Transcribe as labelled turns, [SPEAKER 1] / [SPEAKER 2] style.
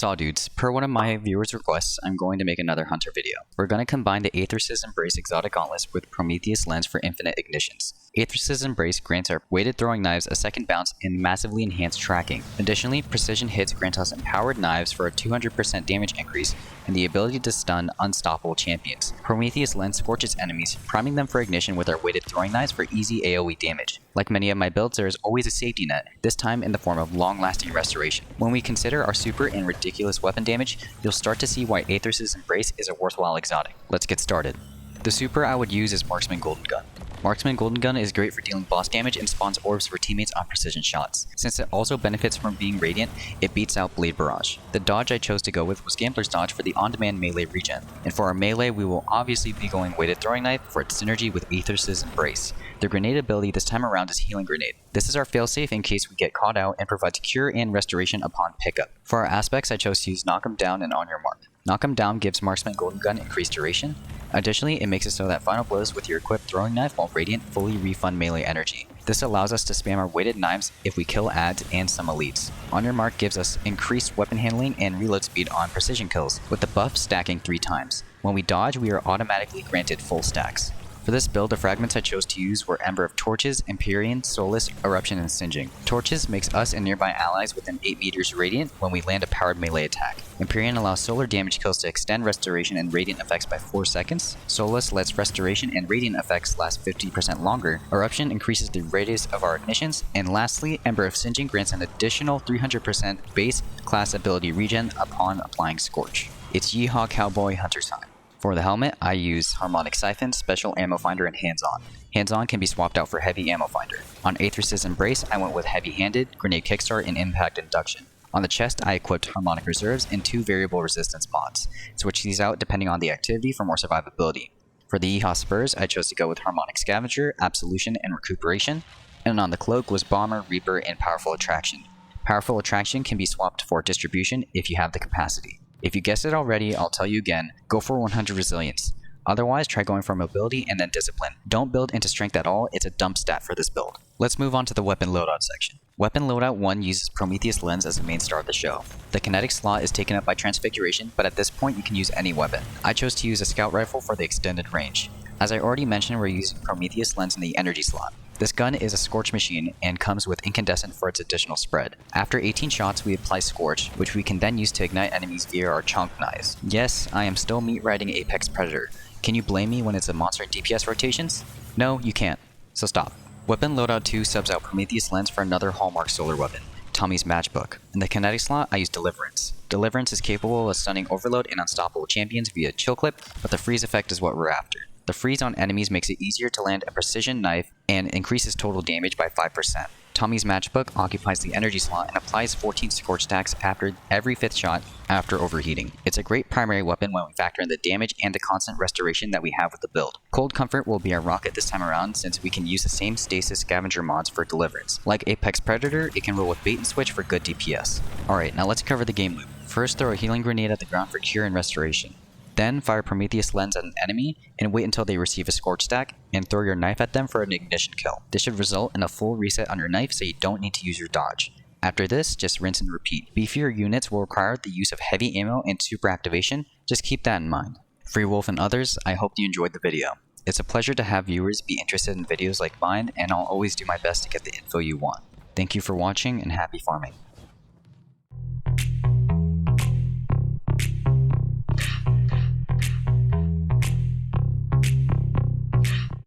[SPEAKER 1] So dudes, per one of my viewers' requests, I'm going to make another hunter video. We're going to combine the Athrys' Embrace exotic gauntlets with Prometheus lens for infinite ignitions. Athrys' Embrace grants our weighted throwing knives a second bounce and massively enhanced tracking. Additionally, precision hits grant us empowered knives for a 200% damage increase and the ability to stun unstoppable champions. Prometheus lens scorches enemies, priming them for ignition with our weighted throwing knives for easy AoE damage. Like many of my builds, there is always a safety net, this time in the form of long-lasting restoration. When we consider our super and ridiculous weapon damage, you'll start to see why Athrys' Embrace is a worthwhile exotic. Let's get started. The super I would use is Marksman Golden Gun. Marksman Golden Gun is great for dealing boss damage and spawns orbs for teammates on precision shots. Since it also benefits from being radiant, it beats out Blade Barrage. The dodge I chose to go with was Gambler's Dodge for the on-demand melee regen. And for our melee, we will obviously be going Weighted Throwing Knife for its synergy with Athrys' Embrace. The grenade ability this time around is Healing Grenade. This is our failsafe in case we get caught out and provides cure and restoration upon pickup. For our aspects, I chose to use Knock 'em Down and On Your Mark. Knock 'em Down gives Marksman Golden Gun increased duration. Additionally, it makes it so that final blows with your equipped throwing knife while radiant fully refund melee energy. This allows us to spam our weighted knives if we kill adds and some elites. On Your Mark gives us increased weapon handling and reload speed on precision kills, with the buff stacking 3 times. When we dodge, we are automatically granted full stacks. For this build, the fragments I chose to use were Ember of Torches, Empyrean, Soulless, Eruption, and Singeing. Torches makes us and nearby allies within 8 meters radiant when we land a powered melee attack. Empyrean allows solar damage kills to extend restoration and radiant effects by 4 seconds. Soulless lets restoration and radiant effects last 50% longer. Eruption increases the radius of our ignitions. And lastly, Ember of Singeing grants an additional 300% base class ability regen upon applying Scorch. It's Yeehaw Cowboy Hunter time. For the helmet, I use Harmonic Siphon, Special Ammo Finder, and Hands-On. Hands-On can be swapped out for Heavy Ammo Finder. On Athrys' Embrace, I went with Heavy Handed, Grenade Kickstart, and Impact Induction. On the chest, I equipped Harmonic Reserves and 2 Variable Resistance mods. Switch these out depending on the activity for more survivability. For the Yeehaw Spurs, I chose to go with Harmonic Scavenger, Absolution, and Recuperation. And on the cloak was Bomber, Reaper, and Powerful Attraction. Powerful Attraction can be swapped for Distribution if you have the capacity. If you guessed it already, I'll tell you again, go for 100 Resilience. Otherwise, try going for Mobility and then Discipline. Don't build into Strength at all, it's a dump stat for this build. Let's move on to the Weapon Loadout section. Weapon Loadout 1 uses Prometheus Lens as the main star of the show. The kinetic slot is taken up by Transfiguration, but at this point you can use any weapon. I chose to use a Scout Rifle for the extended range. As I already mentioned, we're using Prometheus Lens in the energy slot. This gun is a Scorch machine and comes with Incandescent for its additional spread. After 18 shots, we apply Scorch, which we can then use to ignite enemies via our Chunk Knives. Yes, I am still meat riding Apex Predator. Can you blame me when it's a monster DPS rotations? No, you can't. So stop. Weapon Loadout 2 subs out Prometheus Lens for another Hallmark solar weapon, Tommy's Matchbook. In the kinetic slot, I use Deliverance. Deliverance is capable of stunning Overload and unstoppable champions via Chill Clip, but the freeze effect is what we're after. The freeze on enemies makes it easier to land a precision knife and increases total damage by 5%. Tommy's Matchbook occupies the energy slot and applies 14 Scorch stacks after every 5th shot after overheating. It's a great primary weapon when we factor in the damage and the constant restoration that we have with the build. Cold Comfort will be our rocket this time around since we can use the same Stasis Scavenger mods for Deliverance. Like Apex Predator, it can roll with Bait and Switch for good DPS. Alright, now let's cover the game loop. First, throw a Healing Grenade at the ground for cure and restoration. Then fire Prometheus Lens at an enemy and wait until they receive a Scorch stack and throw your knife at them for an ignition kill. This should result in a full reset on your knife so you don't need to use your dodge. After this, just rinse and repeat. Beefier units will require the use of heavy ammo and super activation, just keep that in mind. Free Wolf and others, I hope you enjoyed the video. It's a pleasure to have viewers be interested in videos like mine, and I'll always do my best to get the info you want. Thank you for watching and happy farming.